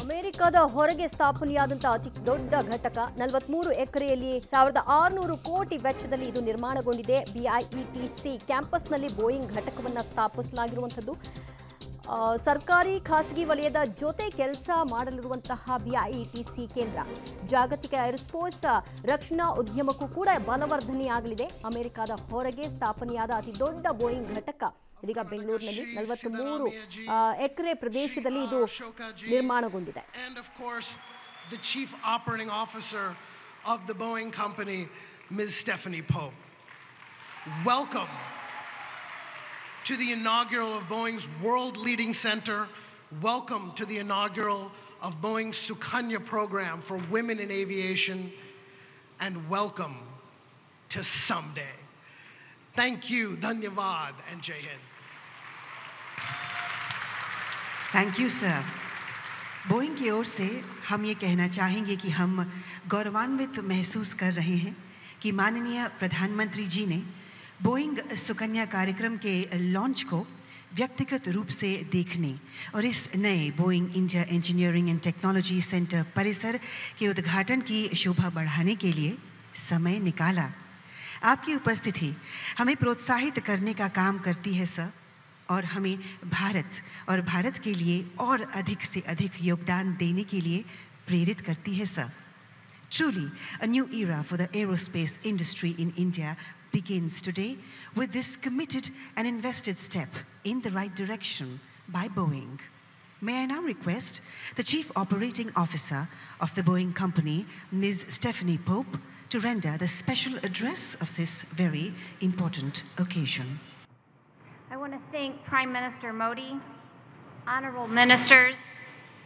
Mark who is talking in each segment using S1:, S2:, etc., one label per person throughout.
S1: ಅಮೆರಿಕದ ಹೊರಗೆ ಸ್ಥಾಪನೆಯಾದಂತಹ ಅತಿ ದೊಡ್ಡ ಘಟಕ 43 ಎಕರೆಯಲ್ಲಿ 1600 ಕೋಟಿ ವೆಚ್ಚದಲ್ಲಿ ಇದು ನಿರ್ಮಾಣಗೊಂಡಿದೆ. ಬಿಐಇಟಿಸಿ ಕ್ಯಾಂಪಸ್ನಲ್ಲಿ ಬೋಯಿಂಗ್ ಘಟಕವನ್ನು ಸ್ಥಾಪಿಸಲಾಗಿರುವಂಥದ್ದು. ಸರ್ಕಾರಿ ಖಾಸಗಿ ವಲಯದ ಜೊತೆ ಕೆಲಸ ಮಾಡಲಿರುವಂತಹ ಬಿಐಇಟಿಸಿ ಕೇಂದ್ರ ಜಾಗತಿಕ ಏರೋಸ್ಪೇಸ್ ರಕ್ಷಣಾ ಉದ್ಯಮಕ್ಕೂ ಕೂಡ ಬಲವರ್ಧನೆಯಾಗಲಿದೆ. ಅಮೆರಿಕದ ಹೊರಗೆ ಸ್ಥಾಪನೆಯಾದ ಅತಿ ದೊಡ್ಡ ಬೋಯಿಂಗ್ ಘಟಕ ಇದೀಗ ಬೆಂಗಳೂರಿನಲ್ಲಿ 43 ಎಕರೆ ಪ್ರದೇಶದಲ್ಲಿ ಇದು ನಿರ್ಮಾಣಗೊಂಡಿದೆ.
S2: And of course, the chief operating officer of the Boeing company, Ms. Stephanie Pope. Welcome to the inaugural of Boeing's world-leading center. Welcome to the inaugural of Boeing's Sukanya program for women in aviation. And welcome to someday. Thank you, Dhanyavad, and Jai Hind.
S3: Thank you sir. Boeing की ओर से हम ये कहना चाहेंगे कि हम गौरवान्वित महसूस कर रहे हैं कि माननीय प्रधानमंत्री जी ने बोइंग सुकन्या कार्यक्रम के लॉन्च को व्यक्तिगत रूप से देखने और इस नए Boeing India engineering and technology centre परिसर के उद्घाटन की शोभा बढ़ाने के लिए समय निकाला. आपकी उपस्थिति हमें प्रोत्साहित करने का काम करती है सर, और हमें भारत और भारत के लिए और अधिक से अधिक योगदान देने के लिए प्रेरित करती है sir. Truly, a new era for the aerospace industry in India begins today with this committed and invested step in the right direction by Boeing. May I now request the Chief Operating Officer of the Boeing Company, Ms. Stephanie Pope, to render the special address of this very important occasion.
S4: I want to thank Prime Minister Modi, honorable ministers,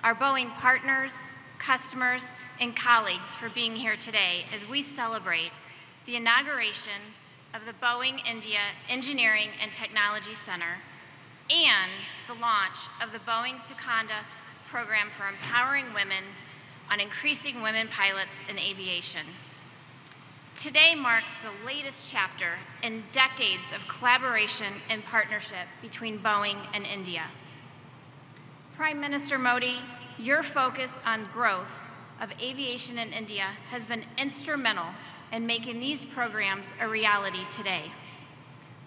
S4: our Boeing partners, customers, and colleagues for being here today as we celebrate the inauguration of the Boeing India Engineering and Technology Center and the launch of the Boeing Sukanya program for empowering women on increasing women pilots in aviation. Today marks the latest chapter in decades of collaboration and partnership between Boeing and India. Prime Minister Modi, your focus on growth of aviation in India has been instrumental in making these programs a reality today.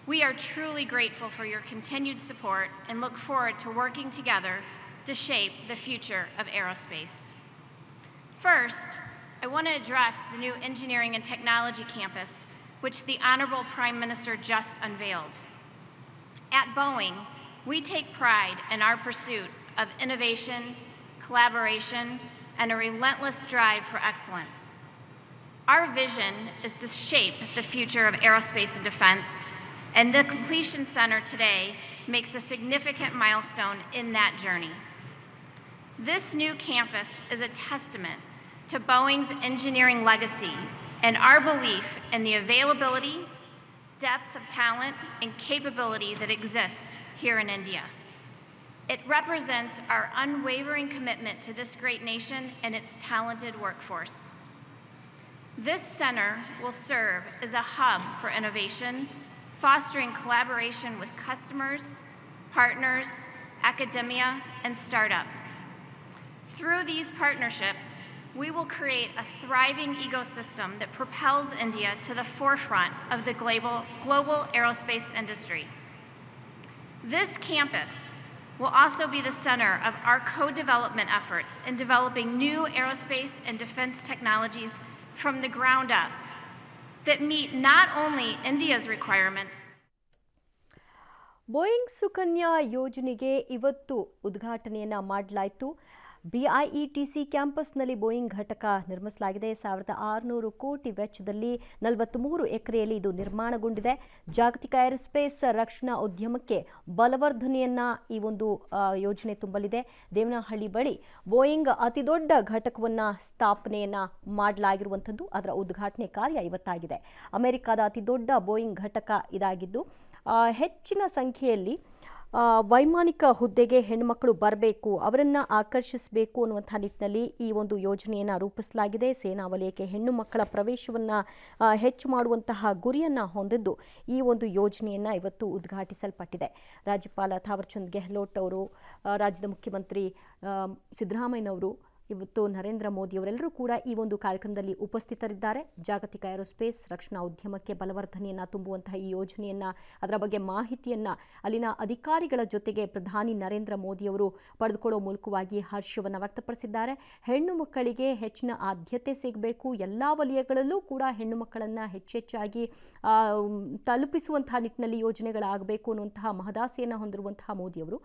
S4: We are truly grateful for your continued support and look forward to working together to shape the future of aerospace. First, I want to address the new Engineering and Technology Campus, which the Honorable Prime Minister just unveiled. At Boeing, we take pride in our pursuit of innovation, collaboration, and a relentless drive for excellence. Our vision is to shape the future of aerospace and defense, and the Completion Center today makes a significant milestone in that journey. This new campus is a testament to Boeing's engineering legacy and our belief in the availability, depth of talent, and capability that exists here in India. It represents our unwavering commitment to this great nation and its talented workforce. This center will serve as a hub for innovation, fostering collaboration with customers, partners, academia, and startup. Through these partnerships, we will create a thriving ecosystem that propels India to the forefront of the global aerospace industry. This campus will also be the center of our co-development efforts in developing new aerospace and defense technologies from the ground up that meet not only India's requirements.
S1: Boeing Sukanya ಯೋಜನೆಗೆ ಇವತ್ತು ಉದ್ಘಾಟನೆಯನ್ನ ಮಾಡಲಾಯಿತು. ಬಿಐಇಟಿಸಿ ಕ್ಯಾಂಪಸ್ನಲ್ಲಿ Boeing ಘಟಕ ನಿರ್ಮಿಸಲಾಗಿದೆ. 1600 ಕೋಟಿ ವೆಚ್ಚದಲ್ಲಿ 43 ಎಕರೆಯಲ್ಲಿ ಇದು ನಿರ್ಮಾಣಗೊಂಡಿದೆ. ಜಾಗತಿಕ ಏರೋಸ್ಪೇಸ್ ರಕ್ಷಣಾ ಉದ್ಯಮಕ್ಕೆ ಬಲವರ್ಧನೆಯನ್ನ ಈ ಒಂದು ಯೋಜನೆ ತುಂಬಲಿದೆ. ದೇವನಹಳ್ಳಿ ಬಳಿ ಬೋಯಿಂಗ್ ಅತಿದೊಡ್ಡ ಘಟಕವನ್ನ ಸ್ಥಾಪನೆಯನ್ನ ಮಾಡಲಾಗಿರುವಂಥದ್ದು. ಅದರ ಉದ್ಘಾಟನೆ ಕಾರ್ಯ ಇವತ್ತಾಗಿದೆ. ಅಮೆರಿಕದ ಅತಿದೊಡ್ಡ ಬೋಯಿಂಗ್ ಘಟಕ ಇದಾಗಿದ್ದು ಹೆಚ್ಚಿನ ಸಂಖ್ಯೆಯಲ್ಲಿ ವೈಮಾನಿಕ ಹುದ್ದೆಗೆ ಹೆಣ್ಣುಮಕ್ಕಳು ಬರಬೇಕು, ಅವರನ್ನು ಆಕರ್ಷಿಸಬೇಕು ಅನ್ನುವಂಥ ನಿಟ್ಟಿನಲ್ಲಿ ಈ ಒಂದು ಯೋಜನೆಯನ್ನು ರೂಪಿಸಲಾಗಿದೆ. ಸೇನಾ ವಲಯಕ್ಕೆ ಹೆಣ್ಣು ಮಕ್ಕಳ ಪ್ರವೇಶವನ್ನು ಹೆಚ್ಚು ಮಾಡುವಂತಹ ಗುರಿಯನ್ನು ಹೊಂದಿದ್ದು ಈ ಒಂದು ಯೋಜನೆಯನ್ನು ಇವತ್ತು ಉದ್ಘಾಟಿಸಲ್ಪಟ್ಟಿದೆ. ರಾಜ್ಯಪಾಲ ಥಾವರ್ಚಂದ್ ಗೆಹ್ಲೋಟ್ ಅವರು, ರಾಜ್ಯದ ಮುಖ್ಯಮಂತ್ರಿ ಸಿದ್ದರಾಮಯ್ಯನವರು, ಇವತ್ತು ನರೇಂದ್ರ ಮೋದಿ ಅವರೆಲ್ಲರೂ ಕೂಡ ಈ ಒಂದು ಕಾರ್ಯಕ್ರಮದಲ್ಲಿ ಉಪಸ್ಥಿತರಿದ್ದಾರೆ. ಜಾಗತಿಕ ಏರೋಸ್ಪೇಸ್ ರಕ್ಷಣಾ ಉದ್ಯಮಕ್ಕೆ ಬಲವರ್ಧನೆಯನ್ನು ತುಂಬುವಂತಹ ಈ ಯೋಜನೆಯನ್ನು, ಅದರ ಬಗ್ಗೆ ಮಾಹಿತಿಯನ್ನು ಅಲ್ಲಿನ ಅಧಿಕಾರಿಗಳ ಜೊತೆಗೆ ಪ್ರಧಾನಿ ನರೇಂದ್ರ ಮೋದಿ ಅವರು ಪಡೆದುಕೊಳ್ಳೋ ಮೂಲಕವಾಗಿ ಹರ್ಷವನ್ನು ವ್ಯಕ್ತಪಡಿಸಿದ್ದಾರೆ. ಹೆಣ್ಣು ಮಕ್ಕಳಿಗೆ ಹೆಚ್ಚಿನ ಆದ್ಯತೆ ಸಿಗಬೇಕು, ಎಲ್ಲ ವಲಯಗಳಲ್ಲೂ ಕೂಡ ಹೆಣ್ಣು ಮಕ್ಕಳನ್ನು ಹೆಚ್ಚೆಚ್ಚಾಗಿ ತಲುಪಿಸುವಂತಹ ನಿಟ್ಟಿನಲ್ಲಿ ಯೋಜನೆಗಳಾಗಬೇಕು ಅನ್ನುವಂತಹ ಮಹದಾಸೆಯನ್ನು ಹೊಂದಿರುವಂತಹ ಮೋದಿಯವರು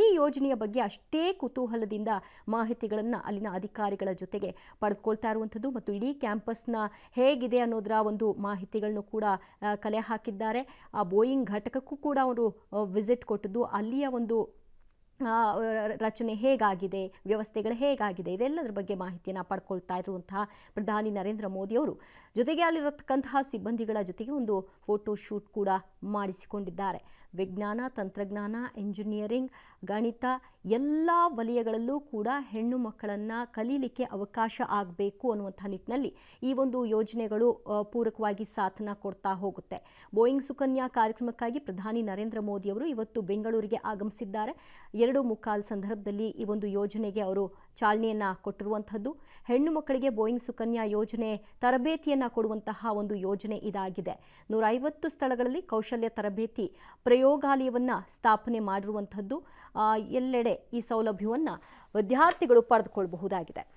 S1: ಈ ಯೋಜನೆಯ ಬಗ್ಗೆ ಅಷ್ಟೇ ಕುತೂಹಲದಿಂದ ಮಾಹಿತಿಗಳನ್ನು ಅಲ್ಲಿನ ಅಧಿಕಾರಿಗಳ ಜೊತೆಗೆ ಪಡೆದುಕೊಳ್ತಾ ಇರುವಂಥದ್ದು ಮತ್ತು ಇಡೀ ಕ್ಯಾಂಪಸ್ನ ಹೇಗಿದೆ ಅನ್ನೋದರ ಒಂದು ಮಾಹಿತಿಗಳನ್ನು ಕೂಡ ಕಲೆ ಹಾಕಿದ್ದಾರೆ. ಆ ಬೋಯಿಂಗ್ ಘಟಕಕ್ಕೂ ಕೂಡ ಅವರು ವಿಸಿಟ್ ಕೊಟ್ಟಿದ್ದು ಅಲ್ಲಿಯ ಒಂದು ರಚನೆ ಹೇಗಾಗಿದೆ, ವ್ಯವಸ್ಥೆಗಳು ಹೇಗಾಗಿದೆ, ಇದೆಲ್ಲದರ ಬಗ್ಗೆ ಮಾಹಿತಿಯನ್ನು ಪಡ್ಕೊಳ್ತಾ ಇರುವಂತಹ ಪ್ರಧಾನಿ ನರೇಂದ್ರ ಮೋದಿಯವರು ಜೊತೆಗೆ ಅಲ್ಲಿರತಕ್ಕಂತಹ ಸಿಬ್ಬಂದಿಗಳ ಜೊತೆಗೆ ಒಂದು ಫೋಟೋ ಶೂಟ್ ಕೂಡ ಮಾಡಿಸಿಕೊಂಡಿದ್ದಾರೆ. ವಿಜ್ಞಾನ, ತಂತ್ರಜ್ಞಾನ, ಇಂಜಿನಿಯರಿಂಗ್, ಗಣಿತ ಎಲ್ಲ ವಲಯಗಳಲ್ಲೂ ಕೂಡ ಹೆಣ್ಣು ಮಕ್ಕಳನ್ನು ಕಲೀಲಿಕ್ಕೆ ಅವಕಾಶ ಆಗಬೇಕು ಅನ್ನುವಂಥ ನಿಟ್ಟಿನಲ್ಲಿ ಈ ಒಂದು ಯೋಜನೆಗಳು ಪೂರಕವಾಗಿ ಸಾಥನ ಕೊಡ್ತಾ ಹೋಗುತ್ತೆ. ಬೋಯಿಂಗ್ ಸುಕನ್ಯಾ ಕಾರ್ಯಕ್ರಮಕ್ಕಾಗಿ ಪ್ರಧಾನಿ ನರೇಂದ್ರ ಮೋದಿಯವರು ಇವತ್ತು ಬೆಂಗಳೂರಿಗೆ ಆಗಮಿಸಿದ್ದಾರೆ. 2:15 ಸಂದರ್ಭದಲ್ಲಿ ಈ ಒಂದು ಯೋಜನೆಗೆ ಅವರು ಚಾಲನೆಯನ್ನು ಕೊಟ್ಟಿರುವಂಥದ್ದು. ಹೆಣ್ಣು ಮಕ್ಕಳಿಗೆ ಬೋಯಿಂಗ್ ಸುಕನ್ಯಾ ಯೋಜನೆ ತರಬೇತಿಯನ್ನು ಕೊಡುವಂತಹ ಒಂದು ಯೋಜನೆ ಇದಾಗಿದೆ. 150 ಸ್ಥಳಗಳಲ್ಲಿ ಕೌಶಲ್ಯ ತರಬೇತಿ ಪ್ರಯೋಗಾಲಯವನ್ನು ಸ್ಥಾಪನೆ ಮಾಡಿರುವಂಥದ್ದು. ಎಲ್ಲೆಡೆ ಈ ಸೌಲಭ್ಯವನ್ನು ವಿದ್ಯಾರ್ಥಿಗಳು ಪಡೆದುಕೊಳ್ಳಬಹುದಾಗಿದೆ.